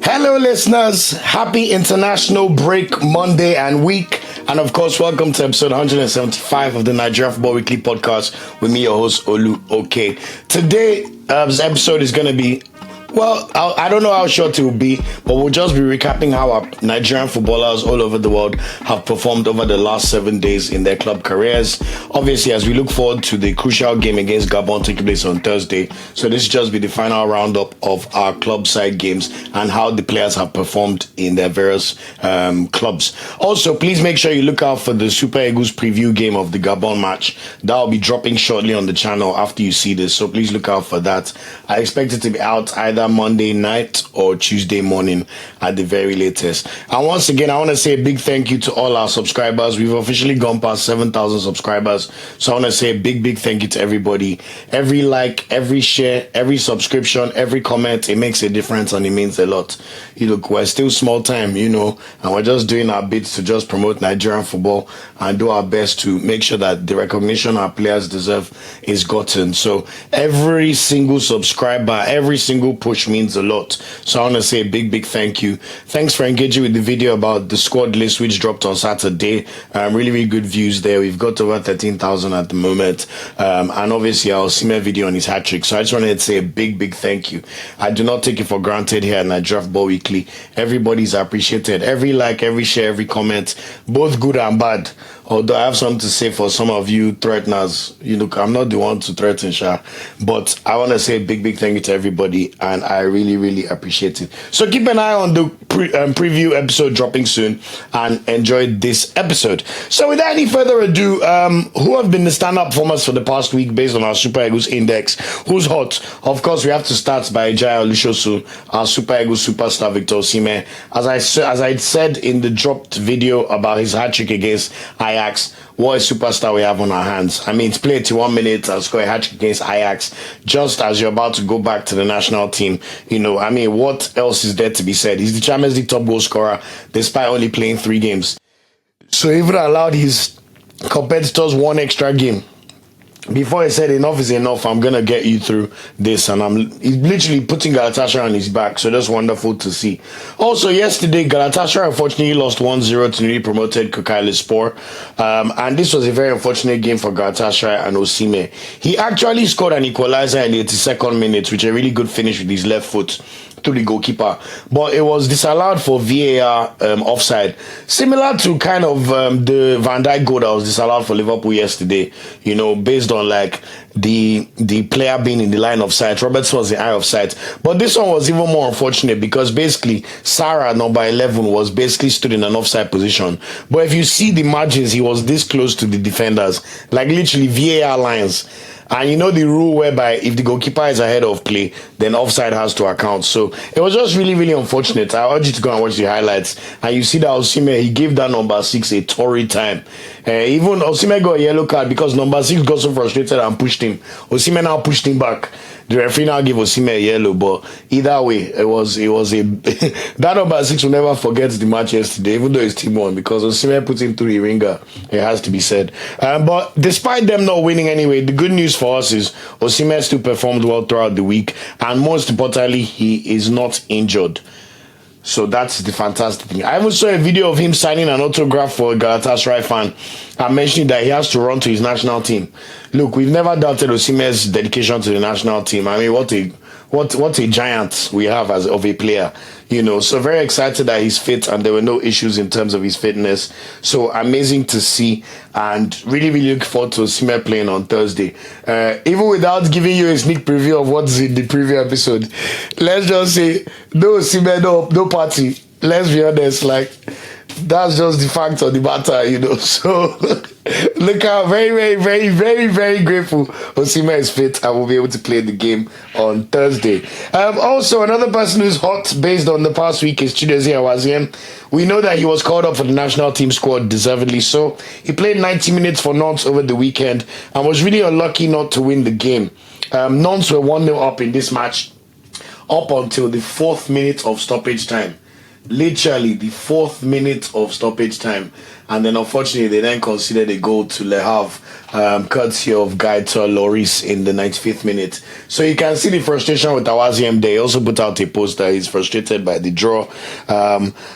Hello, listeners. Happy International Break Monday and week. And of course, welcome to episode 175 of the Nigerian Football Weekly podcast with me, your host, Oke. Today's episode is going to be, well, I don't know how short it will be, but we'll just be recapping how our Nigerian footballers all over the world have performed over the last 7 days in their club careers. Obviously, as we look forward to the crucial game against Gabon taking place on Thursday. So this will just be the final roundup of our club side games and how the players have performed in their various clubs. Also, please make sure you look out for the Super Eagles preview game of the Gabon match. That will be dropping shortly on the channel after you see this. So please look out for that. I expect it to be out either Monday night or Tuesday morning at the very latest. And once again, I want to say a big thank you to all our subscribers. We've officially gone past 7,000 subscribers. So I want to say a big thank you to everybody. Every like, every share, every subscription, every comment, it makes a difference and it means a lot. Look, we're still small time, and we're just doing our bit to just promote Nigerian football and do our best to make sure that the recognition our players deserve is gotten. So every single subscriber, every single push means a lot. So I want to say a big thank you. Thanks for engaging with the video about the squad list which dropped on Saturday. Really good views there. We've got over 13,000 at the moment. And obviously our Osimhen video on his hat-trick. So I just wanted to say a big thank you. I do not take it for granted here at Nigeria Football Weekly. Everybody's appreciated. Every like, every share, every comment, both good and bad. Although I have something to say for some of you threateners, I'm not the one to threaten, but I want to say a big thank you to everybody, and I really appreciate it. So keep an eye on the preview episode dropping soon, and enjoy this episode. So without any further ado, who have been the stand-up performers for the past week based on our Super Eagles index? Who's hot? Of course, we have to start by Ajayi, our Super Eagles superstar Victor Osimhen. As I said in the dropped video about his hat-trick against Ajax, what a superstar we have on our hands. I mean, to play 81 minutes and score a hat-trick against Ajax just as you're about to go back to the national team. What else is there to be said? He's the Champions League top goal scorer despite only playing 3 games. So he even allowed his competitors 1 extra game. Before he said enough is enough, I'm going to get you through this. And he's literally putting Galatasaray on his back. So that's wonderful to see. Also, yesterday, Galatasaray unfortunately lost 1-0 to newly promoted Kocaelispor. And this was a very unfortunate game for Galatasaray and Osimhen. He actually scored an equalizer in the 82nd minute, which is a really good finish with his left foot to the goalkeeper, but it was disallowed for VAR offside, similar to kind of the Van Dijk goal that was disallowed for Liverpool yesterday, based on like the player being in the line of sight. Robertson was the eye of sight, but this one was even more unfortunate because basically Sarah, number 11, was basically stood in an offside position, but if you see the margins, he was this close to the defenders, like literally VAR lines. And the rule whereby if the goalkeeper is ahead of play, then offside has to account. So it was just really unfortunate. I urge you to go and watch the highlights. And you see that Osimhen, he gave that number 6 a torrid time. Even Osimhen got a yellow card because number 6 got so frustrated and pushed him. Osimhen now pushed him back. The referee now gave Osimhen a yellow, but either way, it was a that number 6 will never forget the match yesterday, even though his team won, because Osimhen put him through the ringer. It has to be said. But despite them not winning anyway, the good news for us is Osimhen still performed well throughout the week, and most importantly, he is not injured. So that's the fantastic thing. I even saw a video of him signing an autograph for a Galatasaray fan and mentioning that he has to run to his national team. Look, we've never doubted Osimhen's dedication to the national team. I mean, what a giant we have as of a player. So very excited that he's fit and there were no issues in terms of his fitness. So amazing to see, and really look forward to Osimhen playing on Thursday. Even without giving you a sneak preview of what's in the preview episode, let's just say no Osimhen, no party. Let's be honest, that's just the fact of the matter, So look how very grateful Osimhen is fit and will be able to play the game on Thursday. Also, another person who's hot based on the past week is Chidozie Awaziem. We know that he was called up for the national team squad, deservedly so. He played 90 minutes for Nantes over the weekend and was really unlucky not to win the game. Nantes were 1-0 up in this match up until the 4th minute of stoppage time. Literally the 4th minute of stoppage time, and then unfortunately they then conceded a goal to Le Havre, courtesy of Gaeta Loris in the 95th minute. So you can see the frustration with Awaziem there. He also put out a post that he's frustrated by the draw,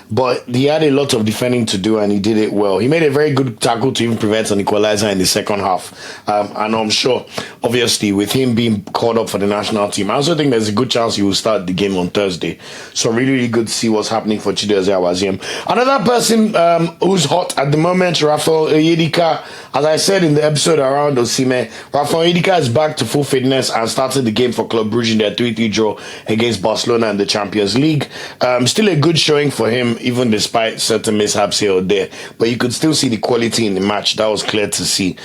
but he had a lot of defending to do and he did it well. He made a very good tackle to even prevent an equalizer in the second half, and I'm sure, obviously, with him being called up for the national team, I also think there's a good chance he will start the game on Thursday. So really, really good to see what's happening for Chidozie Awaziem. Another person who's hot at the moment, Raphael Onyedika. As I said in the episode around Osimhen, Raphael Onyedika is back to full fitness and started the game for Club Brugge in their 3-3 draw against Barcelona in the Champions League. Still a good showing for him, even despite certain mishaps here or there. But you could still see the quality in the match. That was clear to see.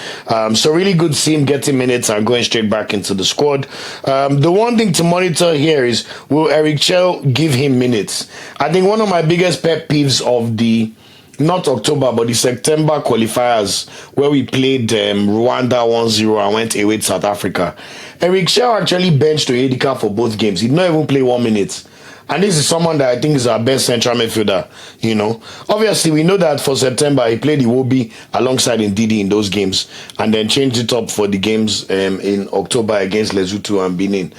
So really good to see him getting minutes and going straight back into the squad. The one thing to monitor here is, will Eric Chell give him minutes? I think one of my biggest pet peeves of the not October, but the September qualifiers where we played Rwanda 1-0 and went away to South Africa. Eric Chell actually benched Onyedika for both games. He did not even play 1 minute. And this is someone that I think is our best central midfielder, you know. Obviously, we know that for September, he played Iwobi alongside Ndidi in those games and then changed it up for the games in October against Lesotho and Benin.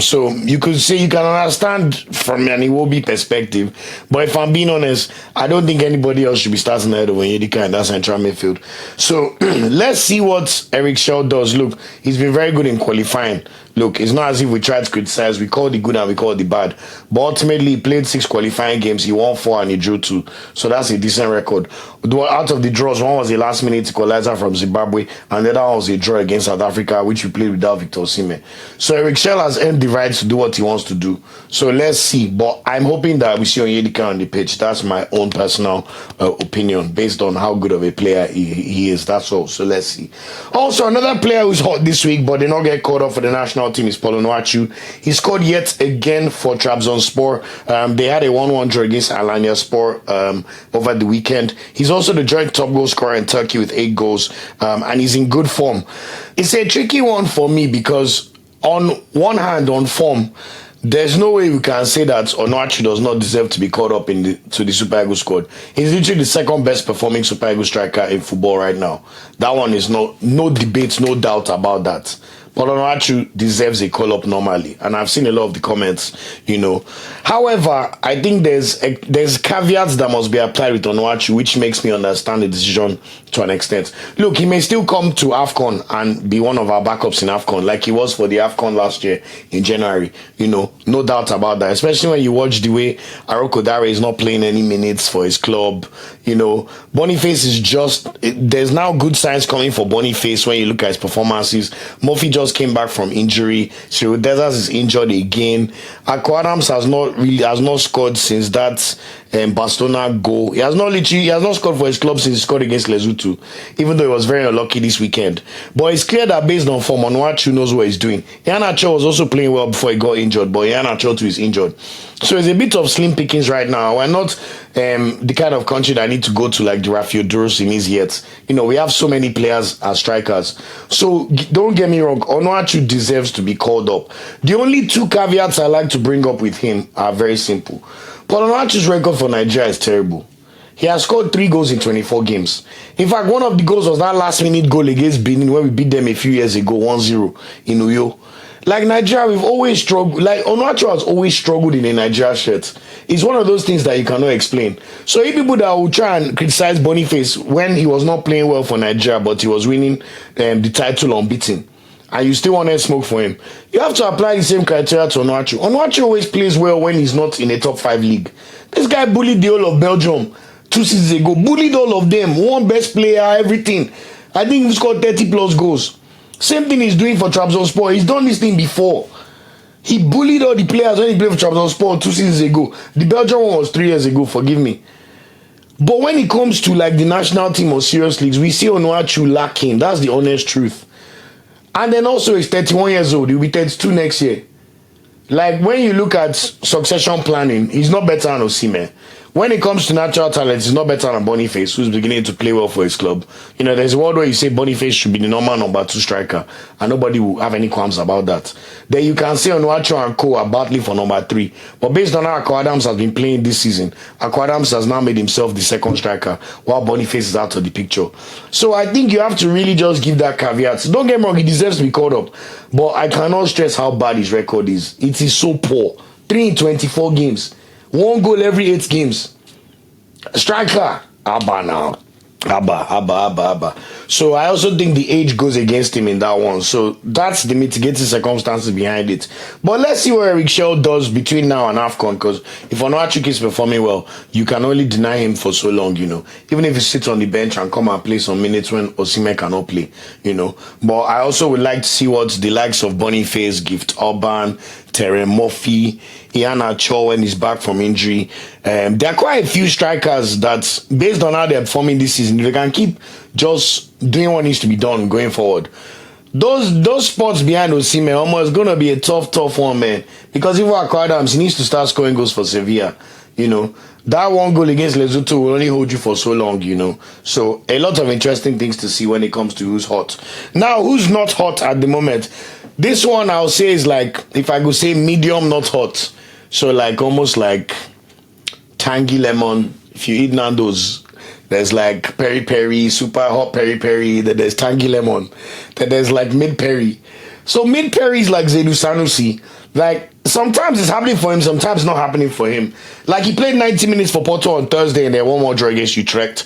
So you could say you can understand from an Iwobi perspective, but if I'm being honest, I don't think anybody else should be starting ahead of Onyedika in that central midfield. So let's see what Eric Shaw does. Look, he's been very good in qualifying. Look, it's not as if we tried to criticize. We call the good and we call the bad. But ultimately, he played 6 qualifying games. He won 4 and he drew 2. So that's a decent record. Out of the draws, one was a last-minute equalizer from Zimbabwe, and the other one was a draw against South Africa, which we played without Victor Osimhen. So Eric Shell has earned the right to do what he wants to do. So let's see. But I'm hoping that we see Onyedika on the pitch. That's my own personal opinion, based on how good of a player he is. That's all. So let's see. Also, another player who's hot this week, but did not get called up for the national team, is Paul Onuachu. He scored yet again for Trabzonspor. They had a 1-1 draw against Alanyaspor over the weekend. He's also the joint top goal scorer in Turkey with 8 goals, and he's in good form. It's a tricky one for me because on one hand, on form, there's no way we can say that Onuachu does not deserve to be called up to the Super Eagles squad. He's literally the second best performing Super Eagles striker in football right now. That one is no debate, no doubt about that. But Onuachu deserves a call-up normally, and I've seen a lot of the comments, you know. However, I think there's caveats that must be applied with Onuachu, which makes me understand the decision to an extent. Look, he may still come to AFCON and be one of our backups in AFCON, like he was for the AFCON last year in January, you know, no doubt about that, especially when you watch the way Arokodare is not playing any minutes for his club, you know. Boniface is there's now good signs coming for Boniface when you look at his performances. Murphy just came back from injury. Cyril Desas is injured again. Akpo Adams has not scored since that Barcelona goal. He has not scored for his club since he scored against Lesotho, even though he was very unlucky this weekend. But it's clear that based on form, Onuachu knows what he's doing. Iheanacho was also playing well before he got injured, but Iheanacho too is injured. So it's a bit of slim pickings right now. We're not the kind of country that I need to go to like the Raphael Onyedika yet. You know, we have so many players as strikers. So don't get me wrong, Onuachu deserves to be called up. The only 2 caveats I like to bring up with him are very simple. Paul Onuachu's record for Nigeria is terrible. He has scored 3 goals in 24 games. In fact, one of the goals was that last-minute goal against Benin when we beat them a few years ago, 1-0 in Uyo. Like Nigeria, we've always struggled. Like Onuachu has always struggled in a Nigeria shirt. It's one of those things that you cannot explain. So if people that will try and criticize Boniface when he was not playing well for Nigeria, but he was winning the title unbeaten, and you still want to smoke for him, you have to apply the same criteria to Onuachu. Onuachu always plays well when he's not in a top 5 league. This guy bullied the whole of Belgium 2 seasons ago. Bullied all of them. Won best player, everything. I think he scored 30 plus goals. Same thing he's doing for Trabzonspor. He's done this thing before. He bullied all the players when he played for Trabzonspor 2 seasons ago. The Belgian one was 3 years ago, forgive me. But when it comes to like the national team or serious leagues, we see Onuachu lacking. That's the honest truth. And then also he's 31 years old. He'll be 32 next year. Like when you look at succession planning, he's not better than Osimhen. when it comes to natural talent, it's not better than Boniface, who's beginning to play well for his club. You know, there's a world where you say Boniface should be the normal number 2 striker, and nobody will have any qualms about that. Then you can say Onuachu and Co are battling for number 3. But based on how Akpoguma has been playing this season, Akpoguma has now made himself the second striker, while Boniface is out of the picture. So I think you have to really just give that caveat. Don't get me wrong, he deserves to be called up. But I cannot stress how bad his record is. It is so poor. 3 in 24 games. 1 goal every 8 games. Striker. Abba now. Abba. So I also think the age goes against him in that one. So that's the mitigating circumstances behind it. But let's see what Eric Shell does between now and AFCON, because if Onuachu keeps performing well, you can only deny him for so long, you know. Even if he sits on the bench and come and play some minutes when Osimhen cannot play, you know. But I also would like to see what the likes of Boniface, Gift Orban, Terry Murphy, Aina when he's back from injury. There are quite a few strikers that, based on how they're performing this season, if they can keep just doing what needs to be done going forward, those spots behind Osimhen almost gonna be a tough one, man. Because if Akpoguma, he needs to start scoring goals for Sevilla. You know, that 1 goal against Lesotho will only hold you for so long, you know. So a lot of interesting things to see when it comes to who's hot. Now, who's not hot at the moment? This one I'll say is like, if I could say medium, not hot. So like almost like tangy lemon. If you eat Nando's, there's like peri, super hot peri, then there's tangy lemon, then there's like mid-peri. So mid-peri is like Zaidu Sanusi. Like, sometimes it's happening for him, sometimes not happening for him. Like, he played 90 minutes for Porto on Thursday and they won 1 draw against Utrecht,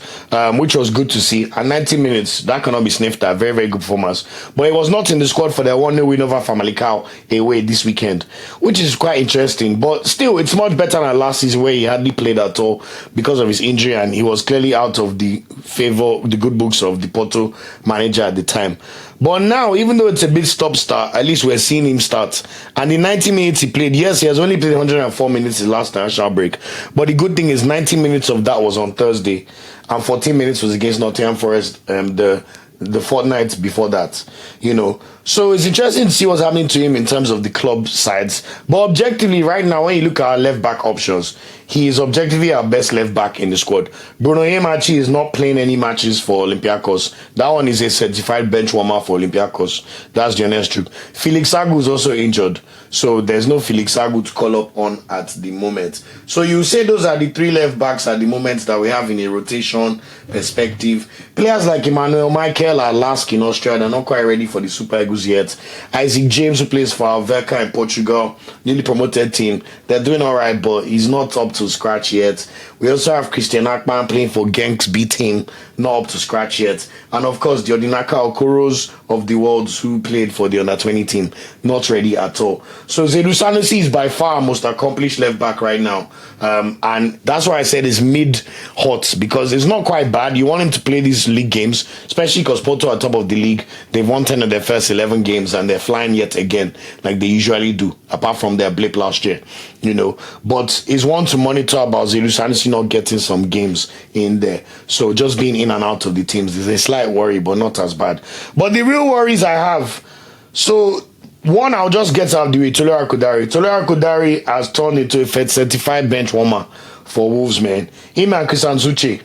which was good to see. And 90 minutes, that cannot be sniffed at. Very, very good performance. But he was not in the squad for their 1-0 win over Famalicão away this weekend, which is quite interesting. But still, it's much better than last season where he hardly played at all because of his injury, and he was clearly out of the the good books of the Porto manager at the time. But now, even though it's a bit stop-start, at least we're seeing him start. And the 90 minutes he played, yes, he has only played 104 minutes his last national break. But the good thing is 90 minutes of that was on Thursday. And 14 minutes was against Nottingham Forest the fortnight before that, you know. So it's interesting to see what's happening to him in terms of the club sides. But objectively, right now, when you look at our left-back options, he is objectively our best left-back in the squad. Bruno Onyemaechi is not playing any matches for Olympiacos. That one is a certified bench warmer for Olympiacos. That's the honest truth. Felix Agu is also injured. So there's no Felix Agu to call up on at the moment. So you say those are the 3 left-backs at the moment that we have in a rotation perspective. Players like Emmanuel Michael are last in Austria. They're not quite ready for the Super Eagles yet. Isaac James, who plays for Alverca in Portugal, newly promoted team, they're doing all right, but he's not up to scratch yet. We also have Christian Akpan playing for Genk's B team, not up to scratch yet. And of course, the Odinaka Okoros of the world who played for the under-20 team, not ready at all. So Zaidu Sanusi is by far our most accomplished left-back right now. And that's why I said it's mid-hot, because it's not quite bad. You want him to play these league games, especially because Porto are top of the league. They've won 10 of their first 11 games and they're flying yet again, like they usually do, apart from their blip last year, you know. But it's one to monitor about Zaidu Sanusi not getting some games in there. So just being in and out of the teams is a slight worry, but not as bad. But the real worries I have, so one, I'll just get out of the way. Tolu Arokodare. Tolu Arokodare has turned into a certified bench warmer for Wolves, man. Him and Uche,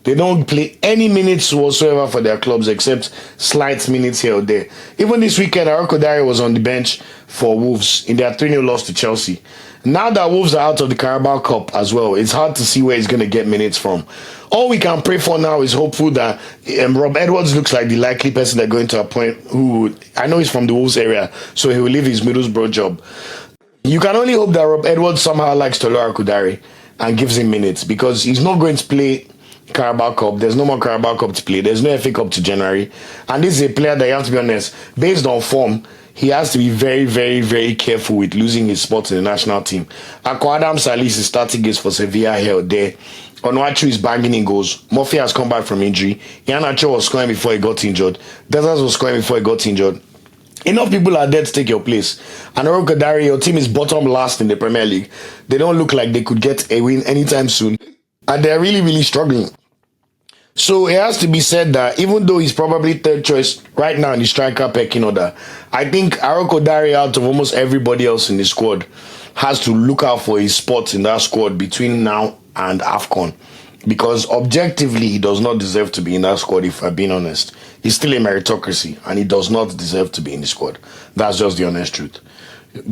they don't play any minutes whatsoever for their clubs except slight minutes here or there. Even this weekend, Arokodare was on the bench for Wolves in their 3-0 loss to Chelsea. Now that Wolves are out of the Carabao Cup as well, it's hard to see where he's going to get minutes from. All we can pray for now is hopeful that Rob Edwards looks like the likely person they're going to appoint, who I know he's from the Wolves area, so he will leave his Middlesbrough job. You can only hope that Rob Edwards somehow likes Tolu Arokodare and gives him minutes, because he's not going to play Carabao Cup. There's no more Carabao Cup to play. There's no FA Cup to January. And this is a player that, you have to be honest, based on form, he has to be very, very, very careful with losing his spot in the national team. Akpoguma Salis is starting games for Sevilla here or there. Onuachu is banging in goals. Murphy has come back from injury. Iheanacho was scoring before he got injured. Desas was scoring before he got injured. Enough people are there to take your place. And Arokodare, your team is bottom last in the Premier League. They don't look like they could get a win anytime soon. And they're really, really struggling. So it has to be said that even though he's probably third choice right now in the striker pecking order, I think Arokodare, out of almost everybody else in the squad, has to look out for his spot in that squad between now and AFCON. Because objectively, he does not deserve to be in that squad, if I'm being honest. He's still a meritocracy, and he does not deserve to be in the squad. That's just the honest truth.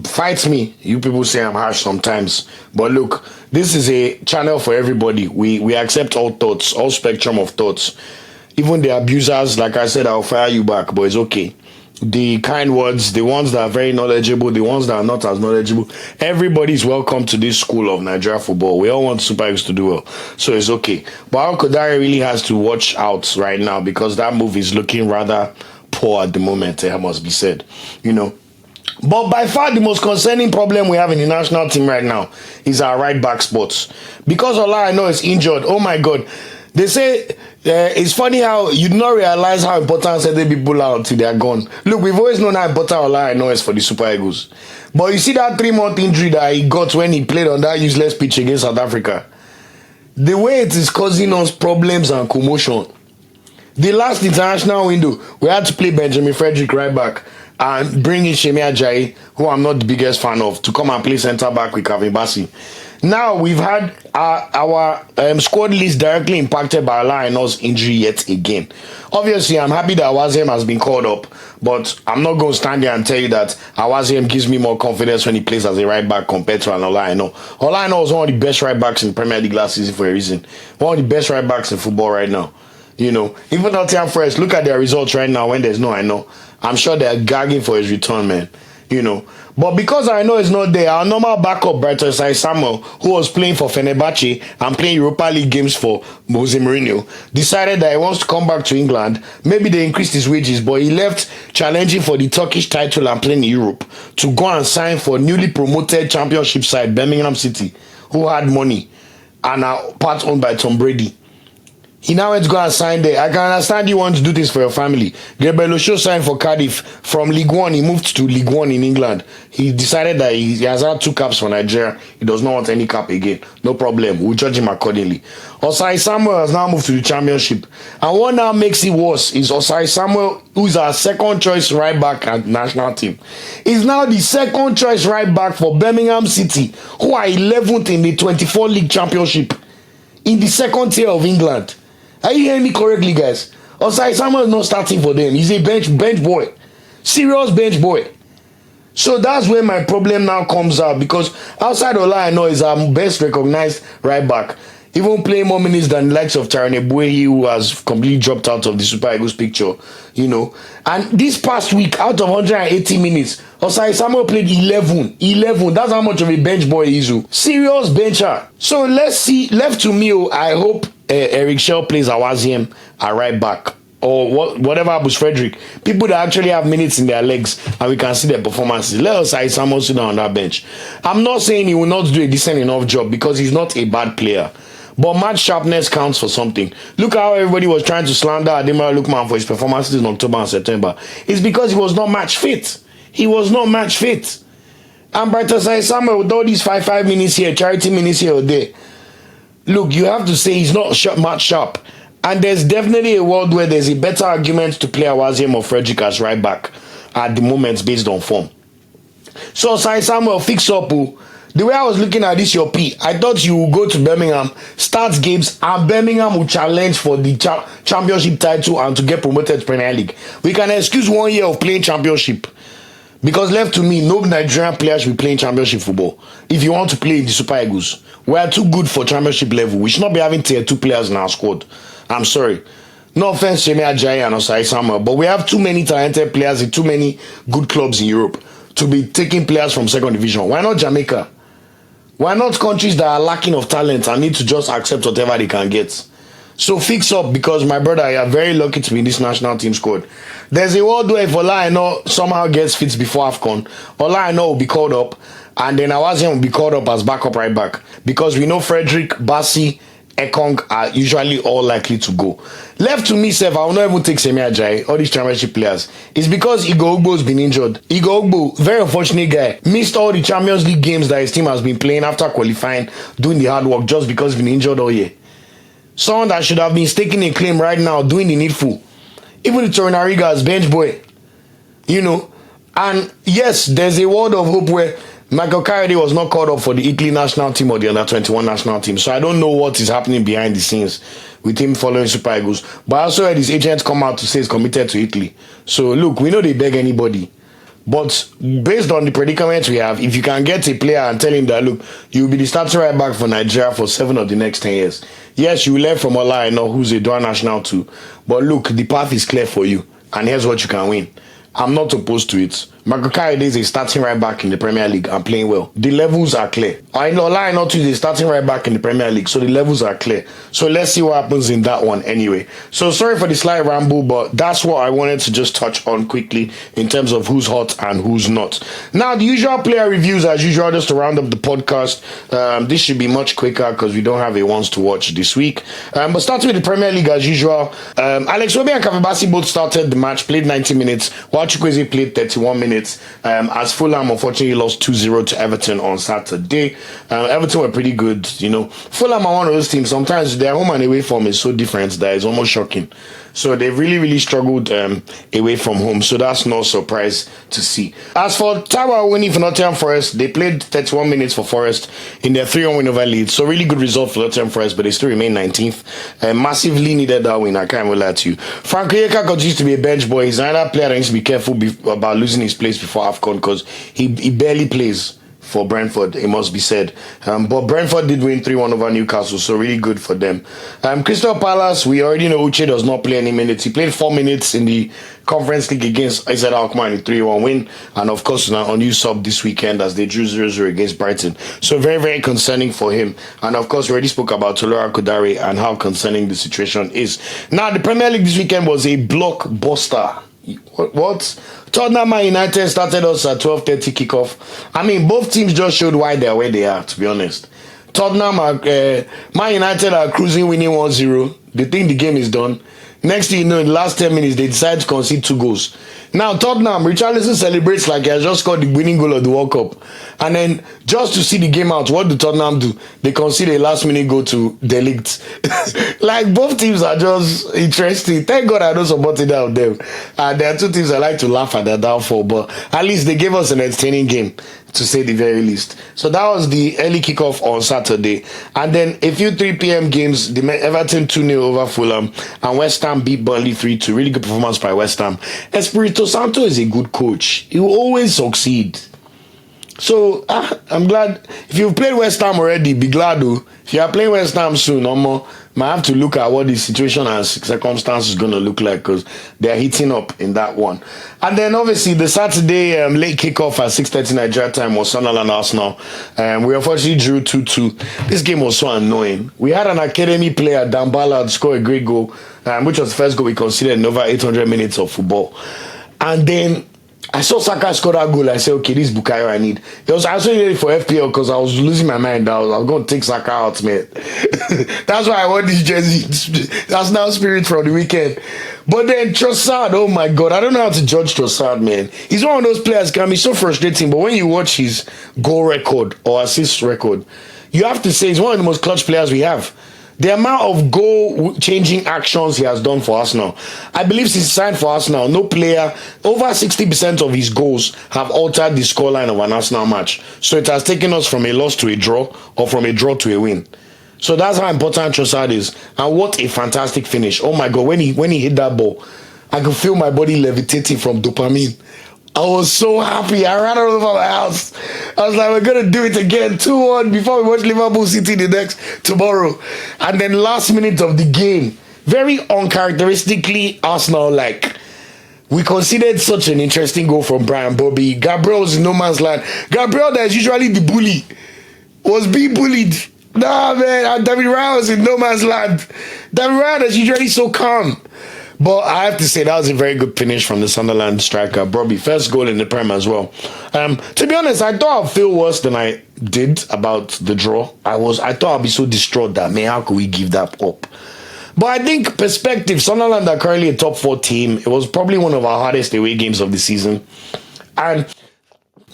Fight me. You people say I'm harsh sometimes. But look, this is a channel for everybody. We accept all thoughts, all spectrum of thoughts. Even the abusers, like I said, I'll fire you back, but it's okay. The kind words, the ones that are very knowledgeable, the ones that are not as knowledgeable, everybody's welcome to this school of Nigeria football. We all want Super Eagles to do well, so it's okay. But Arokodare really has to watch out right now because that move is looking rather poor at the moment, it must be said, you know. But by far the most concerning problem we have in the national team right now is our right back spots. Because Ola I know is injured, oh my God. They say it's funny how you do not realize how important certain people are until they are gone. Look, we've always known how important Ola I know is for the Super Eagles. But you see that 3-month injury that he got when he played on that useless pitch against South Africa. The way it is causing us problems and commotion. The last international window, we had to play Benjamin Frederick right back and bring in Ajayi, who I'm not the biggest fan of, to come and play centre back with Bassey. Now we've had our squad list directly impacted by Alaino's injury yet again. Obviously, I'm happy that Awaziem has been called up, but I'm not going to stand there and tell you that Awaziem gives me more confidence when he plays as a right back compared to an Olaino. Olaino was one of the best right backs in the Premier League last season for a reason. One of the best right backs in football right now. You know, even Nottingham Forest, look at their results right now when there's no Aina. I'm sure they're gagging for his return, man. You know, but because I know it's not there, our normal backup, Osayi-Samuel, who was playing for Fenerbahce and playing Europa League games for Jose Mourinho, decided that he wants to come back to England. Maybe they increased his wages, but he left challenging for the Turkish title and playing in Europe to go and sign for newly promoted championship side Birmingham City, who had money and are part owned by Tom Brady. He now went to go and sign there. I can understand you want to do this for your family. Gabriel Osho signed for Cardiff. From League One, he moved to League One in England. He decided that he has had 2 caps for Nigeria. He does not want any cap again. No problem. We'll judge him accordingly. Osayi-Samuel has now moved to the championship. And what now makes it worse is Osayi-Samuel, who is our second choice right back at national team, is now the second choice right back for Birmingham City, who are 11th in the 24 League Championship in the second tier of England. Are you hearing me correctly, guys? Osayi-Samuel is not starting for them. He's a bench boy. Serious bench boy. So that's where my problem now comes out, because outside Ola I know is our best recognized right back. Even playing more minutes than the likes of Taron Ebuehi, who has completely dropped out of the Super Eagles picture, you know. And this past week, out of 180 minutes, Osayi-Samuel played 11. 11. That's how much of a bench boy he is. Serious bencher. So let's see. Left to me, I hope Eric Shell plays Awaziem at right back. Or whatever happens, Frederick. People that actually have minutes in their legs and we can see their performances. Let us Osayi-Samuel sit down on that bench. I'm not saying he will not do a decent enough job, because he's not a bad player. But match sharpness counts for something. Look how everybody was trying to slander Ademola Lookman for his performances in October and September. It's because he was not match fit. He was not match fit. And Osayi-Samuel, with all these 5 minutes here, charity minutes here or there, look, you have to say he's not match sharp. And there's definitely a world where there's a better argument to play Awaziem or Frederick as right back at the moment based on form. So Osayi-Samuel, fix up. The way I was looking at this, your P, I thought you would go to Birmingham, start games, and Birmingham will challenge for the championship title and to get promoted to Premier League. We can excuse 1 year of playing championship, because left to me, no Nigerian players will play in championship football. If you want to play in the Super Eagles, we are too good for championship level. We should not be having tier 2 players in our squad. I'm sorry. No offense to Ajayi and Osayi-Samuel, but we have too many talented players in too many good clubs in Europe to be taking players from second division. Why not Jamaica? Why not countries that are lacking of talent and need to just accept whatever they can get? So fix up, because my brother, you are very lucky to be in this national team squad. There's a world where if Ola Aina somehow gets fit before AFCON, Ola Aina will be called up, and then Awaziem will be called up as backup right back, because we know Frederick, Bassey, Ekong are usually all likely to go. Left to me, Seth, I will not even take Ajayi, all these championship players. It's because Igbo has been injured. Igbo, very unfortunate guy, missed all the Champions League games that his team has been playing after qualifying, doing the hard work just because he's been injured all year. Someone that should have been staking a claim right now, doing the needful. Even the Torunariga as bench boy. You know. And yes, there's a world of hope where Michael Carriday was not called up for the Italy national team or the under-21 national team. So I don't know what is happening behind the scenes with him following Super Eagles. But I also heard his agent come out to say he's committed to Italy. So look, we know they beg anybody. But based on the predicament we have, if you can get a player and tell him that, look, you'll be the starting right back for Nigeria for 7 of the next 10 years. Yes, you learn from Ola-Aina, who's a dual national too. But look, the path is clear for you. And here's what you can win. I'm not opposed to it. Michael Carriday is a starting right back in the Premier League and playing well. The levels are clear. I know Ola-Aina too is a starting right back in the Premier League, so the levels are clear. So let's see what happens in that one anyway. So sorry for the slight ramble, but that's what I wanted to just touch on quickly in terms of who's hot and who's not. Now, the usual player reviews as usual, just to round up the podcast. This should be much quicker because we don't have a ones to watch this week. But starting with the Premier League as usual, Alex Iwobi and Bassey both started the match, played 90 minutes, while Chukwueze played 31 minutes. As Fulham unfortunately lost 2-0 to Everton on Saturday. Everton were pretty good, you know. Fulham are one of those teams, sometimes their home and away form is so different that it's almost shocking. So they really struggled away from home. So that's no surprise to see. As for Tower winning for Nottingham Forest, they played 31 minutes for Forest in their 3-1 win over Leeds. So really good result for Nottingham Forest, but they still remain 19th. Massively needed that win, I can't even lie to you. Onyeka continues to be a bench boy. He's another player that needs to be careful about losing his place before AFCON because he barely plays for Brentford, it must be said. But Brentford did win 3-1 over Newcastle, so really good for them. Crystal Palace, we already know Uche does not play any minutes. He played 4 minutes in the Conference League against Alkmaar in a 3-1 win. And of course, now on new sub this weekend as they drew 0-0 against Brighton. So very concerning for him. And of course, we already spoke about Tolu Arokodare and how concerning the situation is. Now, the Premier League this weekend was a blockbuster. What? Tottenham Man United started us at 12:30 kickoff. I mean, both teams just showed why they're where they are, to be honest. Tottenham, Man United are cruising, winning 1-0. They think the game is done. Next thing you know, in the last 10 minutes, they decide to concede 2 goals. Now, Tottenham, Richarlison celebrates like he has just scored the winning goal of the World Cup. And then, just to see the game out, what do Tottenham do? They concede a last-minute goal to Delict. Like, both teams are just interesting. Thank God I don't support either of them. There are 2 teams I like to laugh at their downfall, but at least they gave us an entertaining game, to say the very least. So that was the early kickoff on Saturday. And then a few 3 p.m. games, the Everton 2-0 over Fulham, and West Ham beat Burnley 3-2. Really good performance by West Ham. Espirito Santo is a good coach. He will always succeed. So, I'm glad. If you've played West Ham already, be glad though. If you are playing West Ham soon, might have to look at what the situation and circumstances is going to look like because they're heating up in that one. And then obviously the Saturday late kickoff at 6:30 Nigeria time was Sunderland Arsenal. We unfortunately drew 2-2. This game was so annoying. We had an academy player, Dan Ballard, score a great goal, which was the first goal we considered in over 800 minutes of football. And then I saw Saka score that goal. I said, okay, this is Bukayo I need. It was actually needed for FPL because I was losing my mind. I was going to take Saka out, man. That's why I want this jersey. That's now spirit from the weekend. But then Trossard, oh my God, I don't know how to judge Trossard, man. He's one of those players can be so frustrating. But when you watch his goal record or assist record, you have to say he's one of the most clutch players we have. The amount of goal-changing actions he has done for Arsenal. I believe since he signed for Arsenal, no player, over 60% of his goals have altered the scoreline of an Arsenal match. So it has taken us from a loss to a draw or from a draw to a win. So that's how important Trossard is. And what a fantastic finish. Oh my God, when he hit that ball, I could feel my body levitating from dopamine. I was so happy. I ran all over my house. I was like, we're going to do it again. 2-1 before we watch Liverpool City tomorrow. And then last minute of the game, very uncharacteristically Arsenal-like. We considered such an interesting goal from Brian Bobby. Gabriel was in no man's land. Gabriel, that is usually the bully, was being bullied. Nah, man. And David Raya was in no man's land. David Raya is usually so calm. But I have to say that was a very good finish from the Sunderland striker, Bobby. First goal in the Prem as well. To be honest, I thought I'd feel worse than I did about the draw. I thought I'd be so distraught that, man, how could we give that up? But I think perspective, Sunderland are currently a top 4 team. It was probably one of our hardest away games of the season. And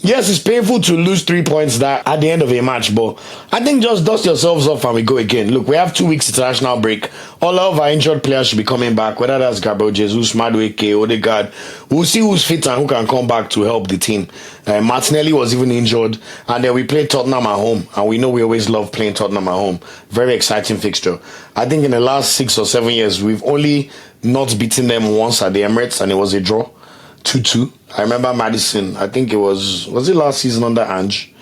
Yes, it's painful to lose 3 points that at the end of a match, but I think just dust yourselves off and we go again. Look, we have 2 weeks international break. All of our injured players should be coming back, whether that's Gabriel Jesus, Madueke, Odegaard. We'll see who's fit and who can come back to help the team. Martinelli was even injured, and then we played Tottenham at home, and we know we always love playing Tottenham at home. Very exciting fixture. I think in the last 6 or 7 years, we've only not beaten them once at the Emirates, and it was a draw. 2-2. I remember Madison. I think it was it last season under Ange?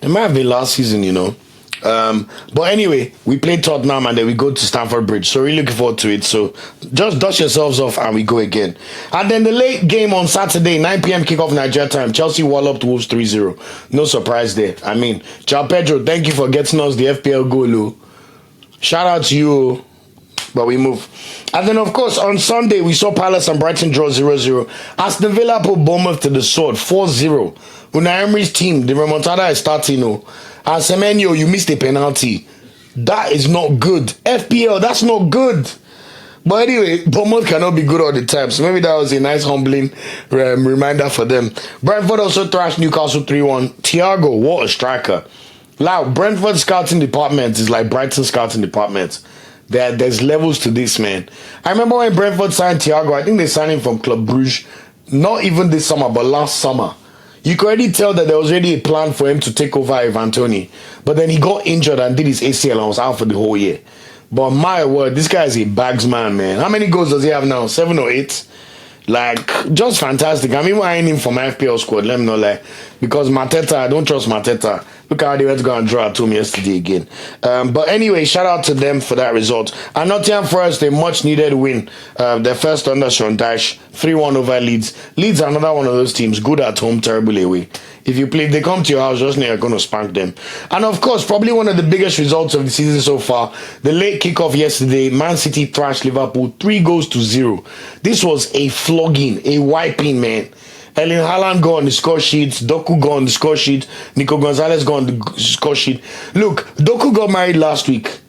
It might have been last season, you know. But anyway, we played Tottenham and then we go to Stamford Bridge. So really looking forward to it. So just dust yourselves off and we go again. And then the late game on Saturday, 9 p.m. kickoff Nigeria time. Chelsea walloped Wolves 3-0. No surprise there. I mean, João Pedro, thank you for getting us the FPL goal. Shout out to you. But we move. And then, of course, on Sunday, we saw Palace and Brighton draw 0-0. Aston Villa put Bournemouth to the sword, 4-0. Unai Emery's team, the remontada is starting. And Semenyo, you missed a penalty. That is not good. FPL, that's not good. But anyway, Bournemouth cannot be good all the time. So maybe that was a nice, humbling reminder for them. Brentford also thrashed Newcastle 3-1. Thiago, what a striker. Now, Brentford scouting department is like Brighton scouting department. There's levels to this, man. I remember when Brentford signed Thiago, I think they signed him from Club Brugge, not even this summer, but last summer. You could already tell that there was already a plan for him to take over Ivan Toney. But then he got injured and did his ACL and was out for the whole year. But my word, this guy is a bags man. How many goals does he have now? 7 or 8? Like, just fantastic. I'm even eyeing him for my FPL squad, let me know, like, because Mateta, I don't trust Mateta. Look how they went to go and draw at home yesterday again. But anyway, shout out to them for that result. And Nottingham Forest, a much needed win. Their first under Sean Dyche, 3-1 over Leeds. Leeds are another one of those teams, good at home, terrible away. If you play, they come to your house, just know you're going to spank them. And of course, probably one of the biggest results of the season so far, the late kickoff yesterday, Man City thrashed Liverpool 3-0. This was a flogging, a wiping, man. Erling Haaland go on the score sheet, Doku go on the score sheet, Nico Gonzalez go on the score sheet. Look, Doku got married last week,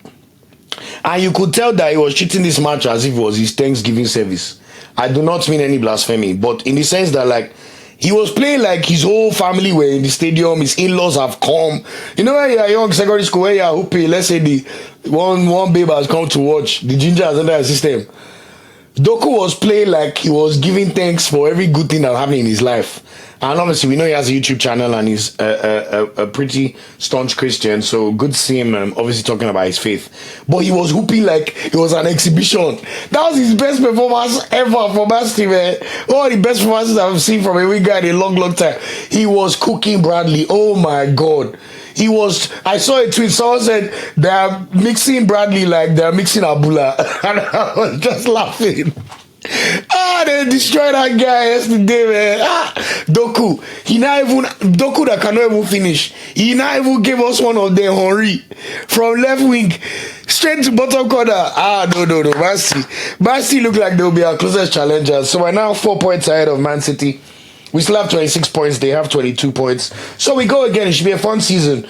and you could tell that he was treating this match as if it was his Thanksgiving service. I do not mean any blasphemy, but in the sense that, like, he was playing like his whole family were in the stadium, his in-laws have come. You know, when you're young secondary school, where you're hooping, let's say the one babe has come to watch, the ginger has entered the system. Doku was playing like he was giving thanks for every good thing that happened in his life. And obviously, we know he has a YouTube channel and he's a pretty staunch Christian. So good to see him obviously talking about his faith. But he was whooping like it was an exhibition. That was his best performance ever for Bassey, man. One of the best performances I've seen from a guy in a long, long time. He was cooking Bradley. Oh my God. I saw a tweet, someone said they are mixing Bradley like they are mixing Abula. And I was just laughing. They destroyed that guy yesterday, man. Doku. Doku that cannot even finish. He now even gave us one of the Henry from left wing straight to bottom corner. No. Bassey look like they'll be our closest challengers. So we're now 4 points ahead of Man City. We still have 26 points. They have 22 points. So we go again. It should be a fun season.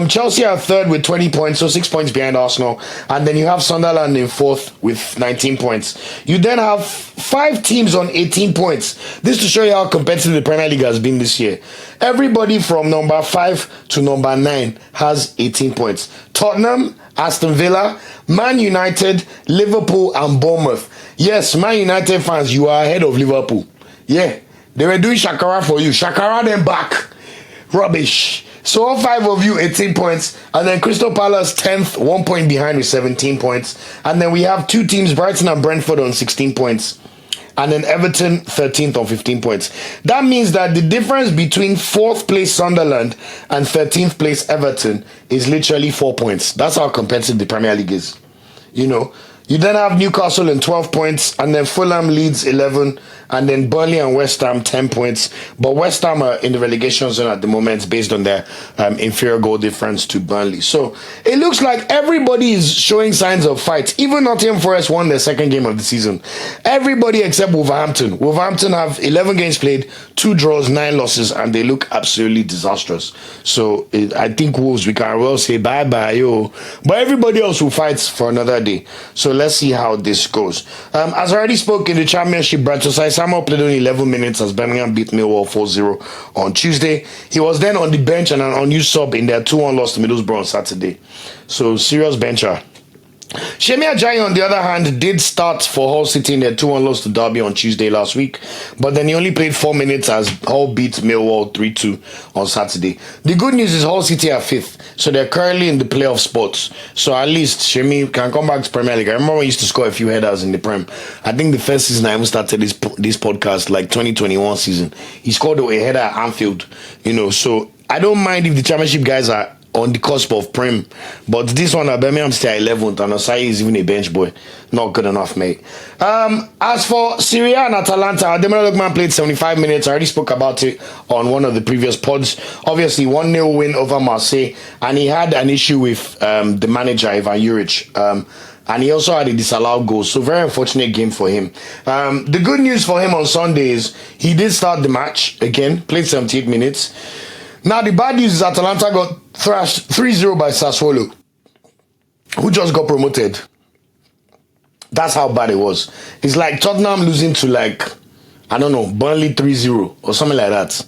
Chelsea are third with 20 points, so 6 points behind Arsenal. And then you have Sunderland in fourth with 19 points. You then have 5 teams on 18 points. This to show you how competitive the Premier League has been this year. Everybody from number 5 to number 9 has 18 points. Tottenham, Aston Villa, Man United, Liverpool, and Bournemouth. Yes, Man United fans, you are ahead of Liverpool. Yeah. They were doing Shakara for you. Shakara them back. Rubbish. So all 5 of you, 18 points. And then Crystal Palace, 10th, 1 point behind with 17 points. And then we have 2 teams, Brighton and Brentford on 16 points. And then Everton, 13th on 15 points. That means that the difference between 4th place Sunderland and 13th place Everton is literally 4 points. That's how competitive the Premier League is. You know. You then have Newcastle in 12 points, and then Fulham, Leeds 11, and then Burnley and West Ham 10 points. But West Ham are in the relegation zone at the moment based on their inferior goal difference to Burnley. So it looks like everybody is showing signs of fight. Even Nottingham Forest won their second game of the season. Everybody except Wolverhampton. Wolverhampton have 11 games played, 2 draws, 9 losses, and they look absolutely disastrous. So I think Wolves, we can well say bye-bye, yo. But everybody else will fight for another day. So let's see how this goes. As I already spoke in the championship, Osayi-Samuel played only 11 minutes as Birmingham beat Millwall 4-0 on Tuesday. He was then on the bench and an unused sub in their 2-1 loss to Middlesbrough on Saturday. So, serious bencher. Ajayi, on the other hand, did start for Hull City in their 2-1 loss to Derby on Tuesday last week, but then he only played 4 minutes as Hull beat Millwall 3-2 on Saturday. The good news is Hull City are 5th, so they're currently in the playoff spots. So at least Shemi can come back to Premier League. I remember when he used to score a few headers in the Prem. I think the first season I even started this podcast, like 2021 season, he scored a header at Anfield, so I don't mind if the Championship guys are on the cusp of Prem, but this one at Birmingham still 11th, and Osayi is even a bench boy. Not good enough, mate. As for Serie and Atalanta, Lookman played 75 minutes. I already spoke about it on one of the previous pods. Obviously, 1-0 win over Marseille, and he had an issue with the manager, Ivan Juric. And he also had a disallowed goal, so very unfortunate game for him. The good news for him on Sunday is he did start the match again, played 78 minutes. Now, the bad news is Atalanta got thrashed 3-0 by Sassuolo, who just got promoted. That's how bad it was. It's like Tottenham losing to, Burnley 3-0 or something like that,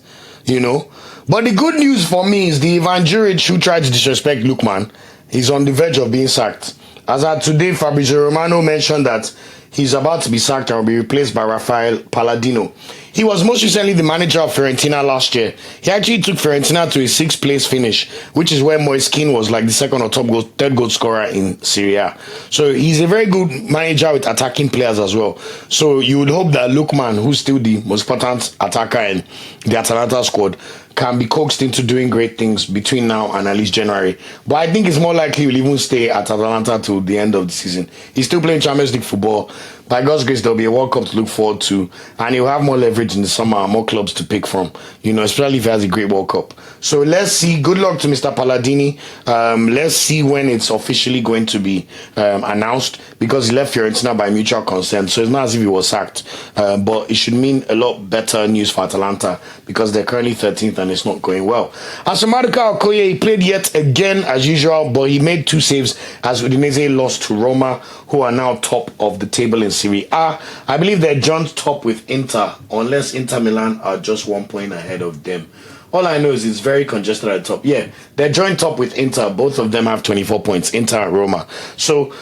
But the good news for me is the Ivan Juric who tried to disrespect Lookman. He's on the verge of being sacked. As at today, Fabrizio Romano mentioned that he's about to be sacked and will be replaced by Raphael Palladino. He was most recently the manager of Fiorentina last year. He actually took Fiorentina to a 6th place finish, which is where Moise Kean was like the second or third goal scorer in Serie. So he's a very good manager with attacking players as well. So you would hope that Lookman, who's still the most important attacker in the Atalanta squad, can be coaxed into doing great things between now and at least January. But I think it's more likely he'll even stay at Atalanta till the end of the season. He's still playing Champions League football. By God's grace, there'll be a World Cup to look forward to, and he'll have more leverage in the summer, more clubs to pick from, especially if he has a great World Cup. So let's see. Good luck to Mr. Palladini. Let's see when it's officially going to be announced, because he left Fiorentina by mutual consent. So it's not as if he was sacked, but it should mean a lot better news for Atalanta, because they're currently 13th and it's not going well. As for Maduka Okoye, he played yet again as usual, but he made 2 saves as Udinese lost to Roma, who are now top of the table in Serie A. I believe they're joint top with Inter, unless Inter Milan are just 1 point ahead of them. All I know is it's very congested at the top. Yeah, they're joint top with Inter. Both of them have 24 points, Inter and Roma. So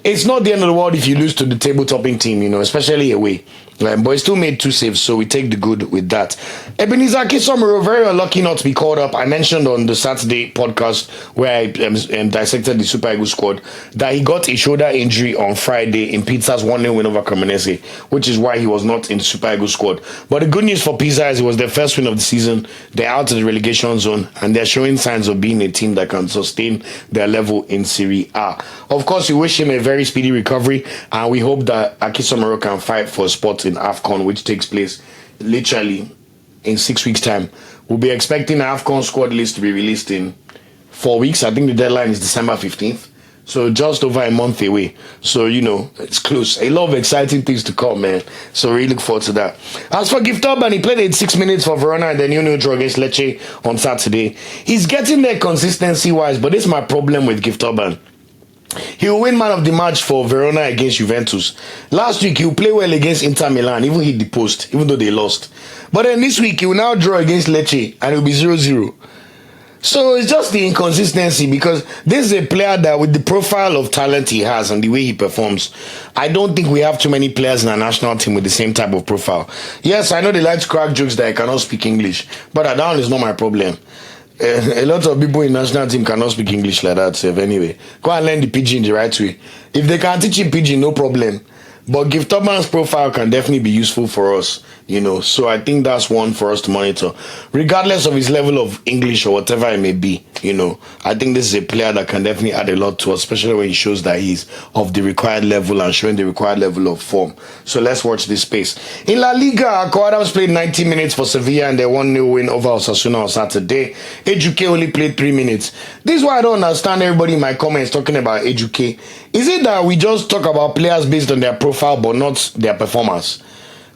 it's not the end of the world if you lose to the table-topping team, especially away. But he still made 2 saves, so we take the good with that. Ebenezer Akinsanmiro, very unlucky not to be called up. I mentioned on the Saturday podcast where I dissected the Super Eagles squad that he got a shoulder injury on Friday in Pizza's 1-0 win over Cremonese, which is why he was not in the Super Eagles squad. But the good news for Pizza is it was their first win of the season. They're out of the relegation zone, and they're showing signs of being a team that can sustain their level in Serie A. Of course, we wish him a very speedy recovery, and we hope that Akinsanmiro can fight for a spot in AFCON, which takes place literally in 6 weeks' time. We'll be expecting the AFCON squad list to be released in 4 weeks. I think the deadline is December 15th. So just over a month away. So, it's close. A lot of exciting things to come, man. So really look forward to that. As for Gift Orban, he played 86 minutes for Verona and then 0-0 draw against Lecce on Saturday. He's getting there consistency-wise, but this is my problem with Gift Orban. He will win man of the match for Verona against Juventus. Last week, he will play well against Inter Milan, even hit the post, even though they lost. But then this week, he will now draw against Lecce, and it will be 0-0. So it's just the inconsistency, because this is a player that with the profile of talent he has and the way he performs, I don't think we have too many players in our national team with the same type of profile. Yes, I know they like to crack jokes that I cannot speak English, but that one is not my problem. A lot of people in national team cannot speak English like that, so anyway. Go and learn the pidgin the right way. If they can teach him pidgin, no problem. But Gift Orban's profile can definitely be useful for us, So I think that's one for us to monitor. Regardless of his level of English or whatever it may be, I think this is a player that can definitely add a lot to us, especially when he shows that he's of the required level and showing the required level of form. So let's watch this space. In La Liga, Adams played 90 minutes for Sevilla and their 1-0 win over Osasuna on Saturday. Ejuke only played 3 minutes. This is why I don't understand everybody in my comments talking about Ejuke. Is it that we just talk about players based on their profile but not their performance?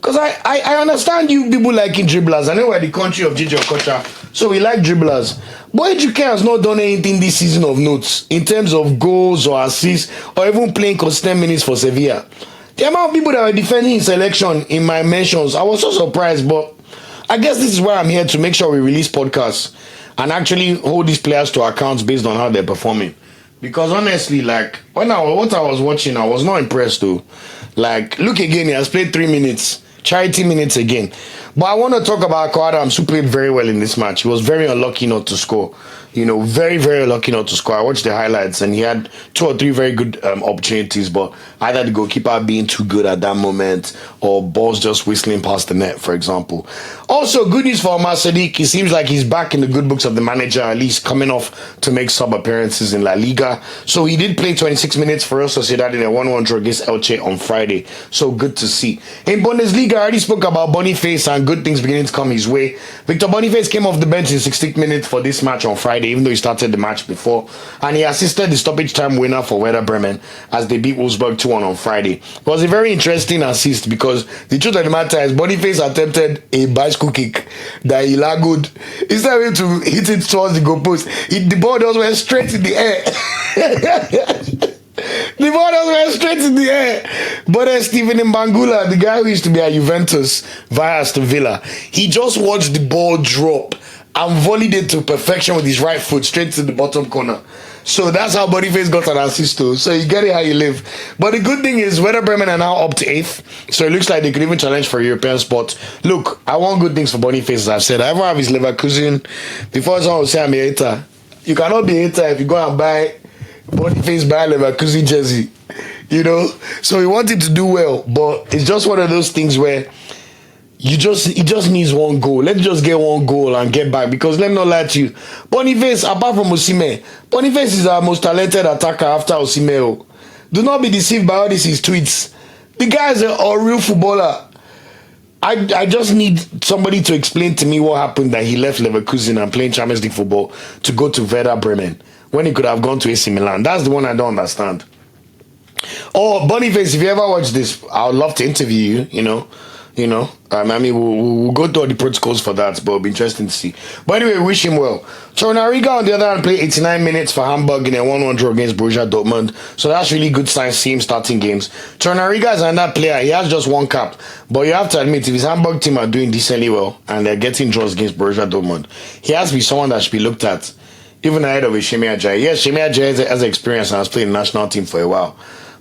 Because I understand you people liking dribblers. I know we're the country of Gigi Okocha, so we like dribblers. But Ejuke has not done anything this season of notes in terms of goals or assists or even playing consistent minutes for Sevilla. The amount of people that were defending his selection in my mentions, I was so surprised. But I guess this is why I'm here, to make sure we release podcasts and actually hold these players to account based on how they're performing. Because honestly, like, what I was watching, I was not impressed though. Like, look again, he has played 3 minutes. Charity minutes again. But I want to talk about Adams, who played very well in this match. He was very unlucky not to score. You know, very, very unlucky not to score. I watched the highlights and he had 2 or 3 very good opportunities, but either the goalkeeper being too good at that moment or balls just whistling past the net, for example. Also, good news for Sadiq. He seems like he's back in the good books of the manager, at least coming off to make sub appearances in La Liga. So he did play 26 minutes for us, Sociedad in a 1-1 draw against Elche on Friday. So good to see. In Bundesliga, I already spoke about Boniface and good things beginning to come his way. Victor Boniface came off the bench in 16th minute for this match on Friday, even though he started the match before, and he assisted the stoppage time winner for Werder Bremen as they beat Wolfsburg 2-1 on Friday. It was a very interesting assist because the truth of the matter is Boniface attempted a bicycle kick that he lagged. Instead of him to hit it towards the goalpost, the ball just went straight in the air. The ball just went straight in the air. But Stephen Mbangula, the guy who used to be at Juventus via Aston Villa, he just watched the ball drop and volleyed it to perfection with his right foot straight to the bottom corner. So that's how Boniface got an assist too. So you get it how you live. But the good thing is Werder Bremen are now up to 8th. So it looks like they could even challenge for a European spot. Look, I want good things for Boniface, as I've said. I ever have his Leverkusen. Before someone will say I'm a hater. You cannot be a hater if you go and buy Boniface by Leverkusen jersey. You know? So we want him to do well. But it's just one of those things where he just needs one goal. Let's just get one goal and get back. Because let me not lie to you, Boniface, apart from Osimhen, Boniface is our most talented attacker after Osimhen. Do not be deceived by all these his tweets. The guy is a real footballer. I just need somebody to explain to me what happened that he left Leverkusen and playing Champions League football to go to Werder Bremen when he could have gone to AC Milan. That's the one I don't understand. Oh, Boniface, if you ever watch this, I would love to interview you. I mean, we'll go through all the protocols for that, but it'll be interesting to see. But anyway, wish him well. Torunariga, on the other hand, played 89 minutes for Hamburg in a 1-1 draw against Borussia Dortmund. So that's really good sign, see him starting games. Torunariga is another player. He has just 1 cap. But you have to admit, if his Hamburg team are doing decently well and they're getting draws against Borussia Dortmund, he has to be someone that should be looked at, even ahead of Ajayi. Yes, Ajayi has experience and has played in the national team for a while.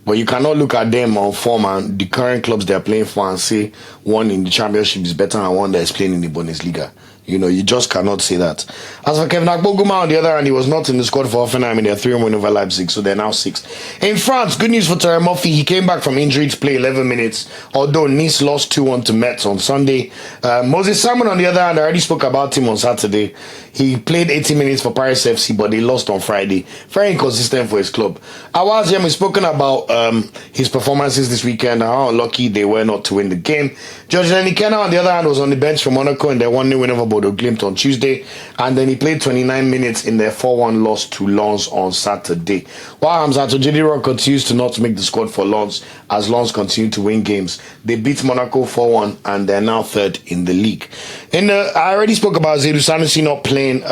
But you cannot look at them on form and the current clubs they're playing for and say one in the championship is better than one that is playing in the Bundesliga. You know, you just cannot say that. As for Kevin Akpoguma, on the other hand, he was not in the squad for Hoffenheim in their 3-1 win over Leipzig, so they're now 6th. In France, good news for Terry Murphy. He came back from injury to play 11 minutes, although Nice lost 2-1 to Metz on Sunday. Moses Simon, on the other hand, I already spoke about him on Saturday. He played 80 minutes for Paris FC, but they lost on Friday. Very inconsistent for his club. Awaziem, we've spoken about his performances this weekend and how unlucky they were not to win the game. George Lenikena, on the other hand, was on the bench for Monaco in their 1-0 win over Bodo Glimt on Tuesday, and then he played 29 minutes in their 4-1 loss to Lens on Saturday. While Hamzat Ojediroh continues to not make the squad for Lens, as Lens continue to win games. They beat Monaco 4-1 and they're now 3rd in the league. I already spoke about Zaidu Sanusi not playing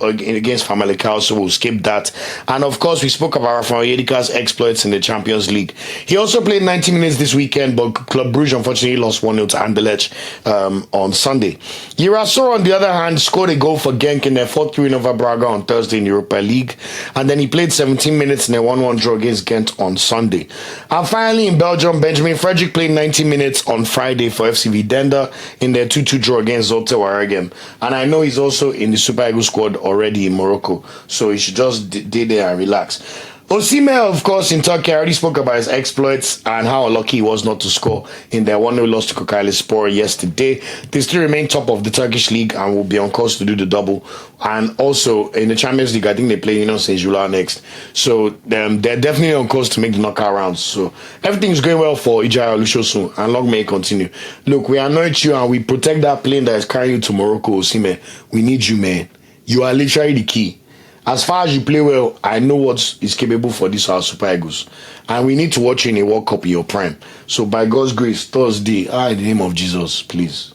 against Famalicão, so we'll skip that. And of course, we spoke about Raphael Onyedika's exploits in the Champions League. He also played 90 minutes this weekend, but Club Brugge unfortunately lost 1-0 to Anderlecht on Sunday. Girasol, on the other hand, scored a goal for Genk in their 4-3 win over Braga on Thursday in the Europa League, and then he played 17 minutes in a 1-1 draw against Ghent on Sunday. And finally, in Belgium, Benjamin Frederick played 90 minutes on Friday for FCV Denda in their 2-2 draw against Zulte Waregem, and I know he's also in the Super Eagles squad already in Morocco, so he should just stay there and relax. Osimhen, of course, in Turkey, I already spoke about his exploits and how unlucky he was not to score in their 1-0 loss to Kocaelispor yesterday. They still remain top of the Turkish league and will be on course to do the double. And also, in the Champions League, I think they play Saint July next. So, they're definitely on course to make the knockout rounds. So, everything's going well for Ajayi Olusosun, and long may it continue. Look, we anoint you and we protect that plane that is carrying you to Morocco, Osimhen. We need you, man. You are literally the key. as far as you play well, I know what is capable for this our Super Eagles. And we need to watch you in a World Cup in your prime. So by God's grace, Thursday, in the name of Jesus, please.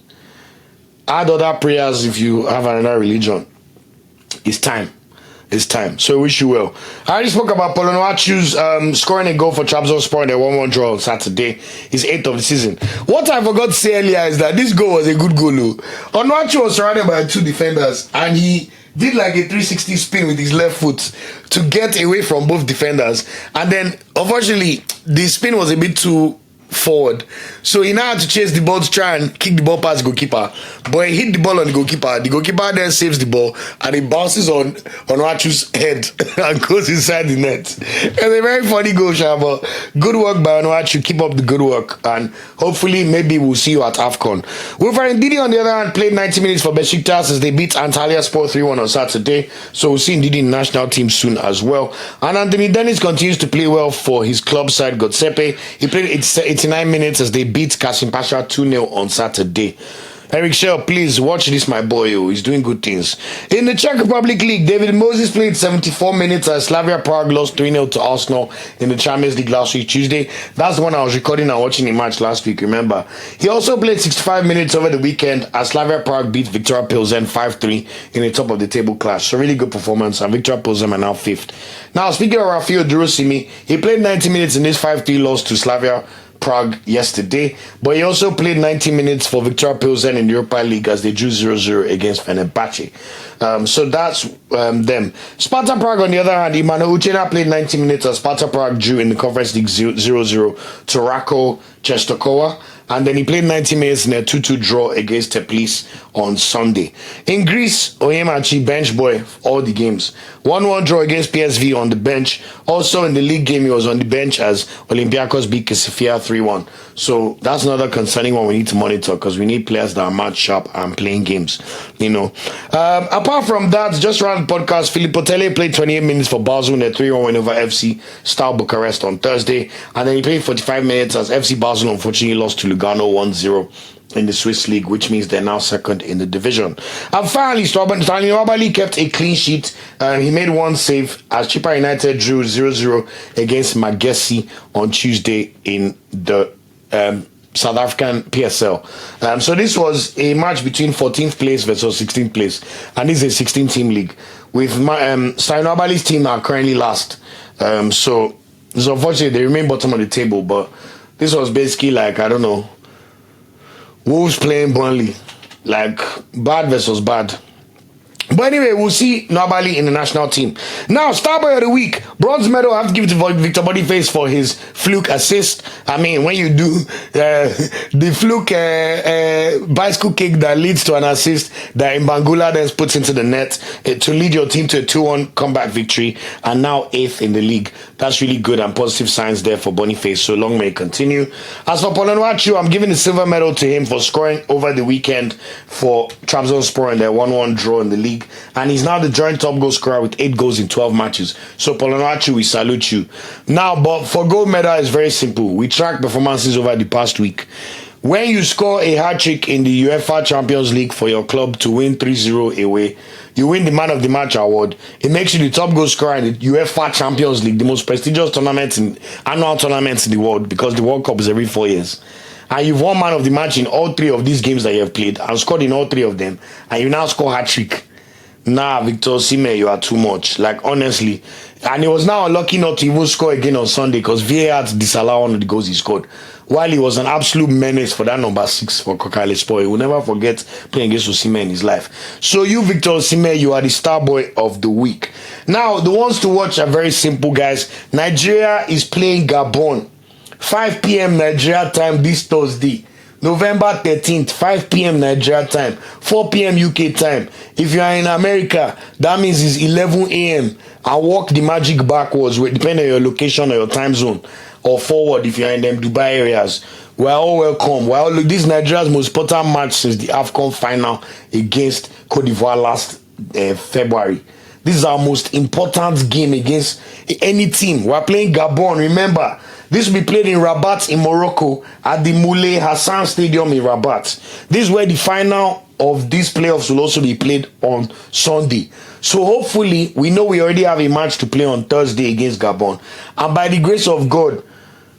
Add other prayers if you have another religion. It's time. It's time. So I wish you well. I already spoke about Paul Onuachu's scoring a goal for Trabzonspor in a 1-1 draw on Saturday. His 8th of the season. What I forgot to say earlier is that this goal was a good goal. Onuachu was surrounded by 2 defenders and he did like a 360 spin with his left foot to get away from both defenders. And then, unfortunately, the spin was a bit too forward. So he now had to chase the ball to try and kick the ball past the goalkeeper. But he hit the ball on the goalkeeper. The goalkeeper then saves the ball and it bounces on Onuachu's head and goes inside the net. It's a very funny goal, Shaba. Good work by Onuachu. Keep up the good work. And hopefully, maybe we'll see you at AFCON. Wilfred Ndidi, on the other hand, played 90 minutes for Besiktas as they beat Antalyaspor 3-1 on Saturday. So we'll see Ndidi in the national team soon as well. And Anthony Dennis continues to play well for his club side, Godsepe. He played 89 minutes as they beat Kasim Pasha 2-0 on Saturday. Eric Shell, please watch this, my boy. He's doing good things. In the Czech Republic League, David Moses played 74 minutes as Slavia Prague lost 3-0 to Arsenal in the Champions League last week, Tuesday. That's the one I was recording and watching the match last week, remember. He also played 65 minutes over the weekend as Slavia Prague beat Victoria Pilsen 5-3 in the top of the table clash. So really good performance, and Victoria Pilsen are now 5th. Now, speaking of Raphael Onyedika, he played 90 minutes in this 5-3 loss to Slavia Prague yesterday, but he also played 90 minutes for Victoria Pilsen in the Europa League as they drew 0-0 against Fenerbahce. So that's them. Sparta Prague, on the other hand, Uche played 90 minutes as Sparta Prague drew in the Conference League 0-0 to Rako Czestochowa. And then he played 90 minutes in a 2-2 draw against Teplis on Sunday. In Greece, Onyemaechi, bench boy, all the games. 1-1 draw against PSV on the bench. Also in the league game, he was on the bench as Olympiacos beat Kesefia 3-1. So that's another concerning one we need to monitor because we need players that are match sharp and playing games, Apart from that, just around the podcast, Filippo Tella played 28 minutes for Basel in a 3-1 win over FC Stal Bucharest on Thursday. And then he played 45 minutes as FC Basel unfortunately lost to Lugano 1-0 in the Swiss League, which means they're now 2nd in the division. And finally, Stanley Nwabali kept a clean sheet. He made one save as Chippa United drew 0-0 against Magesi on Tuesday in the South African PSL. So this was a match between 14th place versus 16th place. And this is a 16-team league. With Stanley Nwabali's team are currently last. So it's unfortunate they remain bottom of the table, but this was basically like, I don't know, Wolves playing Burnley. Like, bad versus bad. But anyway, we'll see Nwabali in the national team. Now, Starboy of the Week. Bronze medal I have to give to Victor Boniface for his fluke assist. I mean, when you do the fluke bicycle kick that leads to an assist that Mbangula then puts into the net to lead your team to a 2-1 comeback victory and now 8th in the league. That's really good and positive signs there for Boniface. So long may it continue. As for Paul Onuachu, I'm giving the silver medal to him for scoring over the weekend for Trabzonspor in their 1-1 draw in the league. And he's now the joint top goal scorer with 8 goals in 12 matches. So Paul Onuachu, we salute you. Now, but for gold medal, it's very simple. We track performances over the past week. When you score a hat-trick in the UEFA Champions League for your club to win 3-0 away, you win the Man of the Match award. It makes you the top goal scorer in the UEFA Champions League, the most prestigious annual tournament in the world, because the World Cup is every 4 years. And you've won Man of the Match in all 3 of these games that you have played and scored in all 3 of them, and you now score hat-trick. Nah, Victor Osimhen, you are too much. Like, honestly. And he was now unlucky not to even score again on Sunday because VAR had to disallow one of the goals he scored. While he was an absolute menace for that number 6 for Kokale-Spor. He will never forget playing against Osimhen in his life. So you, Victor Osimhen, you are the star boy of the week. Now, the ones to watch are very simple, guys. Nigeria is playing Gabon. 5 p.m. Nigeria time this Thursday. November 13th, 5 p.m. Nigeria time, 4 p.m. UK time. If you are in America, that means it's 11 a.m. and walk the magic backwards, depending on your location or your time zone, or forward if you are in them Dubai areas. We are all welcome. This is Nigeria's most important match since the AFCON final against Cote d'Ivoire last February. This is our most important game against any team. We are playing Gabon, remember. This will be played in Rabat in Morocco at the Moulay Hassan Stadium in Rabat. This is where the final of these playoffs will also be played on Sunday. So hopefully, we know we already have a match to play on Thursday against Gabon. And by the grace of God,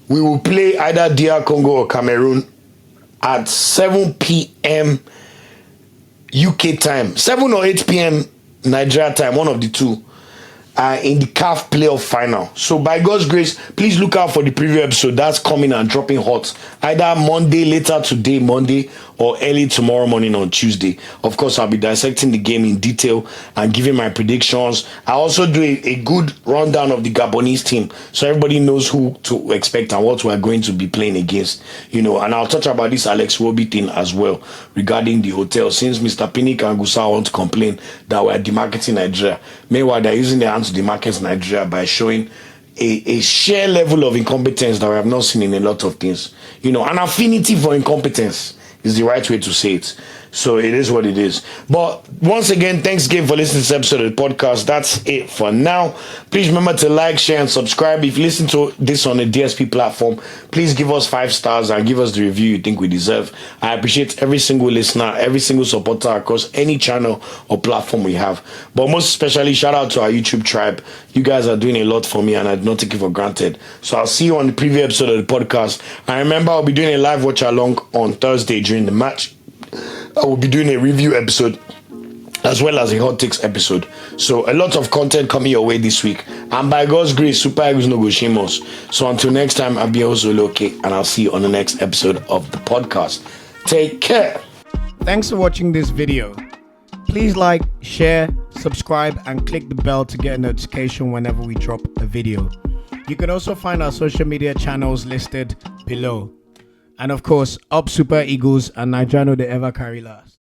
we will play either DR Congo or Cameroon at 7 p.m. UK time. 7 or 8 p.m. Nigeria time, one of the two. In the CAF playoff final. So by God's grace, please look out for the preview episode that's coming and dropping hot. Either Monday, later today, Monday, or early tomorrow morning on Tuesday. Of course, I'll be dissecting the game in detail and giving my predictions. I also do a good rundown of the Gabonese team so everybody knows who to expect and what we're going to be playing against. And I'll touch about this Alex Iwobi thing as well regarding the hotel, since Mr. Pinnick and Gusa want to complain that we're demarketing Nigeria. Meanwhile, they're using their hands to demarket Nigeria by showing a sheer level of incompetence that we have not seen in a lot of things. An affinity for incompetence is the right way to say it. So it is what it is. But once again, thanks again for listening to this episode of the podcast. That's it for now. Please remember to like, share, and subscribe. If you listen to this on a DSP platform, please give us 5 stars and give us the review you think we deserve. I appreciate every single listener, every single supporter across any channel or platform we have. But most especially, shout out to our YouTube tribe. You guys are doing a lot for me and I do not take it for granted. So I'll see you on the preview episode of the podcast. And remember, I'll be doing a live watch along on Thursday during the match. I will be doing a review episode as well as a hot takes episode. So a lot of content coming your way this week. And by God's grace, Super Eagles no go shame us. So until next time, I'll be also okay, and I'll see you on the next episode of the podcast. Take care. Thanks for watching this video. Please like, share, subscribe, and click the bell to get a notification whenever we drop a video. You can also find our social media channels listed below. And of course, up Super Eagles and Nigeria no dey ever carry last.